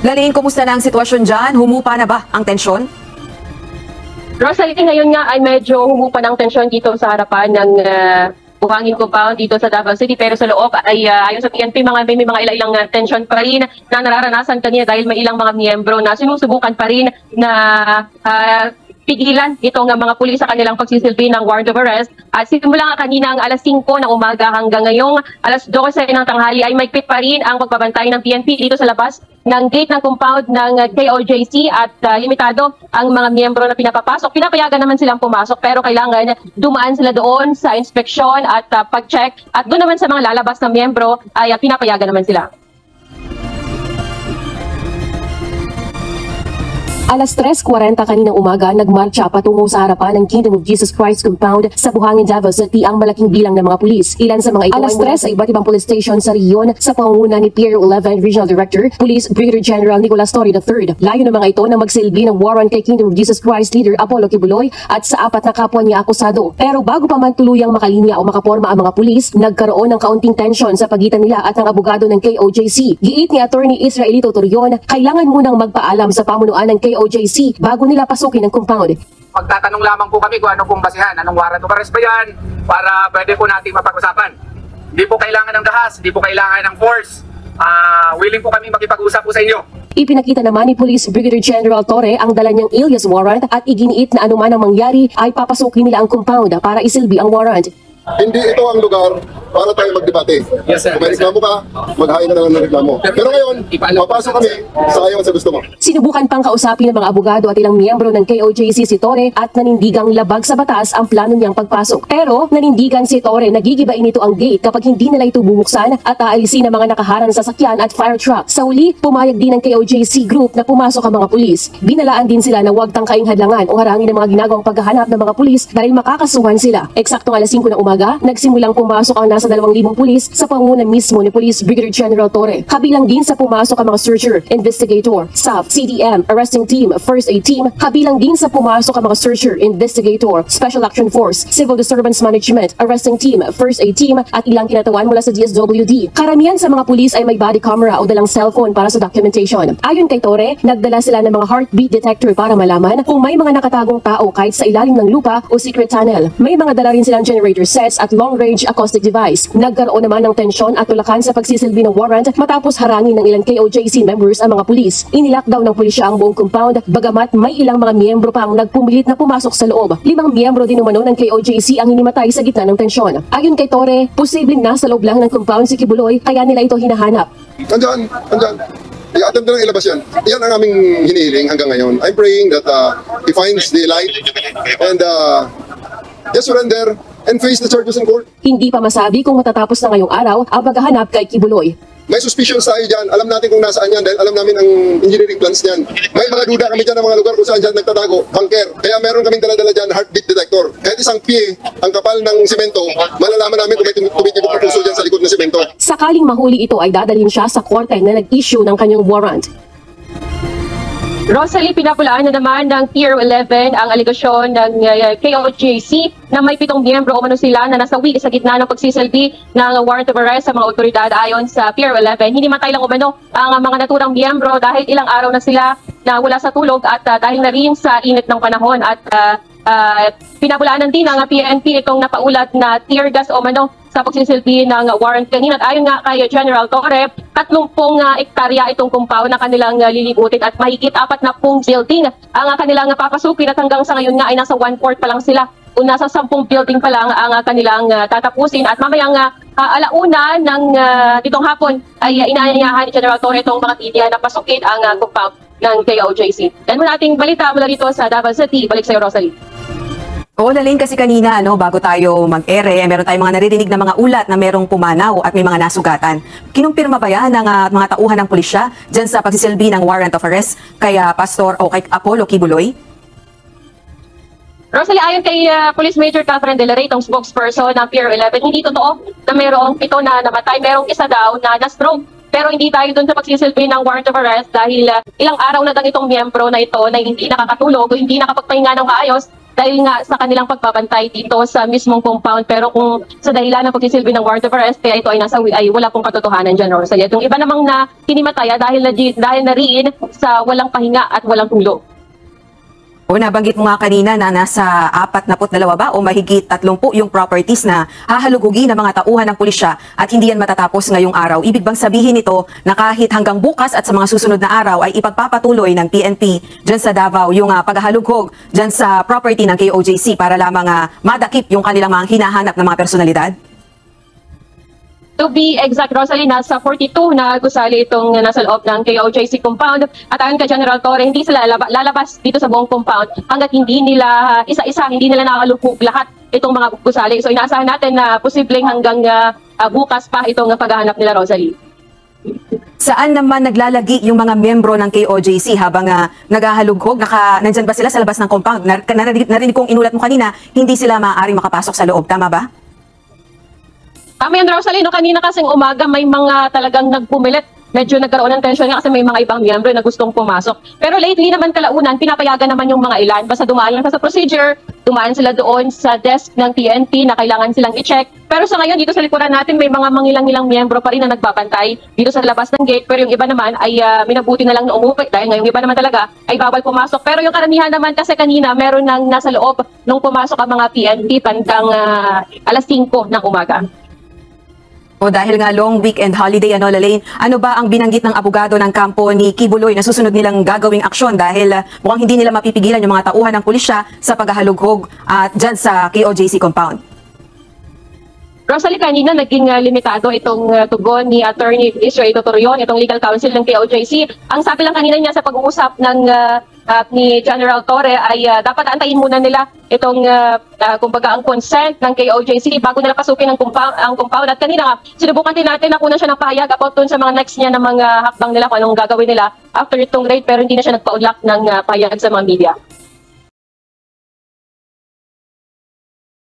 Laling, kumusta na ang sitwasyon dyan? Humupa na ba ang tensyon? Rosalie, ngayon nga ay medyo humupa ng tensyon dito sa harapan ng Buhangin Compound dito sa Davao City, pero sa loob ay ayon sa PNP may mga ilang tensyon pa rin na nararanasan kanina dahil may ilang mga miyembro na sinusubukan pa rin na pigilan itong mga pulis sa kanilang pagsisilbi ng warrant of arrest. At simula nga kanina ang alas 5 ng umaga hanggang ngayong alas 12 ng tanghali ay maigpit pa rin ang pagbabantay ng PNP dito sa labas ng gate ng compound ng KOJC at limitado ang mga miyembro na pinapapasok. Pinapayagan naman silang pumasok pero kailangan dumaan sila doon sa inspeksyon at pag-check, at doon naman sa mga lalabas na miyembro ay pinapayagan naman sila. Alas 3:40 kaninang umaga, nagmarcha patungo sa harapan ng Kingdom of Jesus Christ Compound sa Buhangin, Davao City ang malaking bilang ng mga pulis. Ilan sa mga ito alas 3 sa iba't ibang police station sa riyon sa pangunguna ni Pier 11 Regional Director, Police Brigadier General Nicolas Torre III. Layo ng mga ito na magsilbi ng warrant kay Kingdom of Jesus Christ leader Apollo Kibuloy at sa 4 na kapwa niya akusado. Pero bago pa man tuluyang makalinya o makaporma ang mga pulis, nagkaroon ng kaunting tension sa pagitan nila at ng abogado ng KOJC. Giit ni Attorney Israelito Torion, kailangan munang magpaalam sa pamunuan ng KOJC bago nila pasukin ang compound. Magtatanong lamang po kami kung ano pong basihan, anong warrant of arrest ba yan para pwede po natin mapag-usapan. Hindi po kailangan ng dahas, hindi po kailangan ng force. Willing po kami makipag-usap po sa inyo. Ipinakita naman ni Police Brigadier General Torre ang dala niyang alias warrant at iginiit na anuman ang mangyari ay papasukin nila ang compound para isilbi ang warrant. Hindi ito ang lugar para tayo magdebate. Yes, sir. Kung may reklamo ka, maghain na lang ng reklamo. Pero ngayon, papasok kami sa ayon sa gusto mo. Sinubukan pang kausapin ng mga abogado at ilang miyembro ng KOJC si Torre at nanindigang labag sa batas ang plano niyang pagpasok. Pero nanindigan si Torre na gigibain ito ang gate kapag hindi nila ito bubuksan at aalisin ang mga nakaharang sasakyan at fire truck. Sa uli, pumayag din ng KOJC group na pumasok ang mga pulis. Binalaan din sila na huwag tangkaing hadlangan o harangin ang mga ginagawang paghahanap ng mga pulis dahil makakasuhan sila. Eksaktong alas 5 ng umaga, nagsimulang pumasok ang nasa 2,000 pulis sa pangunguna mismo ni Police Brigadier General Torre. Kabilang din sa pumasok ang mga searcher, investigator, SAF, CDM, arresting team, first aid team. Kabilang din sa pumasok ang mga searcher, investigator, special action force, civil disturbance management, arresting team, first aid team at ilang kinatawan mula sa DSWD. Karamihan sa mga pulis ay may body camera o dalang cellphone para sa documentation. Ayon kay Torre, nagdala sila ng mga heartbeat detector para malaman kung may mga nakatagong tao kahit sa ilalim ng lupa o secret tunnel. May mga dala rin silang generator sets at long-range acoustic device. Nagkaroon naman ng tensyon at tulakan sa pagsisilbi ng warrant matapos harangin ng ilang KOJC members ang mga pulis. Inilockdown ng pulisya ang buong compound, bagamat may ilang mga miyembro pang nagpumilit na pumasok sa loob. 5 miyembro din umano ng KOJC ang hinimatay sa gitna ng tensyon. Ayon kay Torre, posibleng nasa loob lang ng compound si Kibuloy kaya nila ito hinahanap. Andyan. I-attempt na lang ilabas yan. Yan ang aming hinihiling hanggang ngayon. I'm praying that he finds the light and just surrender and face the charges in court. Hindi pa masabi kung matatapos na ngayong araw ang paghahanap kay Kibuloy. May suspicions tayo dyan. Alam natin kung nasaan yan dahil alam namin ang engineering plans niyan. May mga duda kami dyan ng mga lugar kung saan dyan nagtatago. Bunker. Kaya meron kaming dala-dala dyan heartbeat detector. Kahit isang pie, ang kapal ng simento, malalaman namin kung may tumitibok na puso dyan sa likod ng simento. Sakaling mahuli ito ay dadalhin siya sa korte na nag-issue ng kanyang warrant. Rosalie, pinapulaan na naman ng Pier 11 ang aligasyon ng KOJC na may 7 miyembro o sila na nasawi sa gitna ng pagsisilbi ng warrant of arrest sa mga otoridad. Ayon sa Pier 11, hindi matay lang umano ang mga naturang miyembro dahil ilang araw na sila na wala sa tulog at dahil na rin sa init ng panahon at pinapulaanan din ng PNP itong napaulat na tear gas o sa pagsisilbi ng warrant kanina. At ayon nga kay General Torre, 30 ektarya itong compound na kanilang lilibutin at mahigit 40 building ang kanilang papasukin at hanggang sa ngayon nga ay nasa 1/4 pa lang sila o nasa 10 building pa lang ang kanilang tatapusin at mamayang alauna ng ditong hapon ay inaanyayahan ni General Torre itong mga media na pasukin ang compound ng KOJC. Yan mo nating balita mula dito sa Davao City. Balik sa iyo, Rosalie. Oo, Laling, kasi kanina, bago tayo mag-ere, meron tayong mga naririnig na mga ulat na merong pumanaw at may mga nasugatan. Kinumpirma ba yan ng mga tauhan ng pulisya dyan sa pagsisilbi ng warrant of arrest kay Pastor o kay Apollo Kibuloy? Rosalie, ayon kay Police Major Catherine De La Rey, itong spokesperson ng Pier 11, hindi totoo na merong 7 na namatay. Merong isa daw na na-stroke. Pero hindi tayo doon sa pagsisilbi ng warrant of arrest dahil ilang araw na lang itong miyembro na ito na hindi nakakatulog o hindi nakapagpahinga ng maayos dahil nga sa kanilang pagbabantay dito sa mismong compound. Pero kung sa dahilan ng pagsisilbi ng warrant of arrest, kaya ito ay ay wala pong katotohanan dyan, Rosalie. At yung iba namang na kinimataya dahil na riin sa walang pahinga at walang tulog. O nabanggit mo nga kanina na nasa 42 ba o mahigit 30 yung properties na hahalugugin ng mga tauhan ng pulisya at hindi yan matatapos ngayong araw. Ibig bang sabihin nito na kahit hanggang bukas at sa mga susunod na araw ay ipagpapatuloy ng PNP dyan sa Davao yung paghahalughog dyan sa property ng KOJC para lamang madakip yung kanilang mga hinahanap ng mga personalidad? To be exact, Rosalie, nasa 42 na gusali itong nasa loob ng KOJC compound. At ayon kay General Torre, hindi sila lalabas dito sa buong compound hanggat hindi nila isa-isa, hindi nila nakalugog lahat itong mga gusali. So inaasahan natin na posibleng hanggang bukas pa itong paghahanap nila, Rosalie. Saan naman naglalagi yung mga miyembro ng KOJC habang naghahalughog? Nandyan ba sila sa labas ng compound? Narinig kong inulat mo kanina, hindi sila maaaring makapasok sa loob. Tama ba? Tama yan, Rosalie, no? Kanina kasing umaga may mga talagang nagpumilit. Medyo nagkaroon ng tension nga kasi may mga ibang miyembro na gustong pumasok. Pero lately naman kalaunan, pinapayagan naman yung mga ilan. Basta dumaan lang sa procedure, dumaan sila doon sa desk ng PNP na kailangan silang i-check. Pero sa ngayon, dito sa likuran natin, may mga mangilang-ilang miyembro pa rin na nagbabantay dito sa labas ng gate. Pero yung iba naman ay minabuti na lang na umuwi dahil ngayong iba naman talaga ay bawal pumasok. Pero yung karamihan naman kasi kanina, meron nang nasa loob nung pumasok ang mga PNP bandang alas 5 ng umaga. O dahil nga long weekend holiday, Lalaine, ano ba ang binanggit ng abogado ng kampo ni Kibuloy na susunod nilang gagawing aksyon dahil mukhang hindi nila mapipigilan yung mga tauhan ng pulisya sa paghahalughog at dyan sa KOJC compound? Rosalie, kanina naging limitado itong tugon ni Attorney Israel Totorion, itong legal counsel ng KOJC. Ang sabi lang kanina niya sa pag-uusap ng ni General Torre ay dapat antayin muna nila itong kumbaga ang consent ng KOJC bago nila pasukin ang compound. At kanina nga, sinubukan din natin na kunan siya ng pahayag about dun sa mga next niya ng mga hakbang nila kung anong gagawin nila after itong raid, pero hindi na siya nagpa-unlock ng pahayag sa mga media.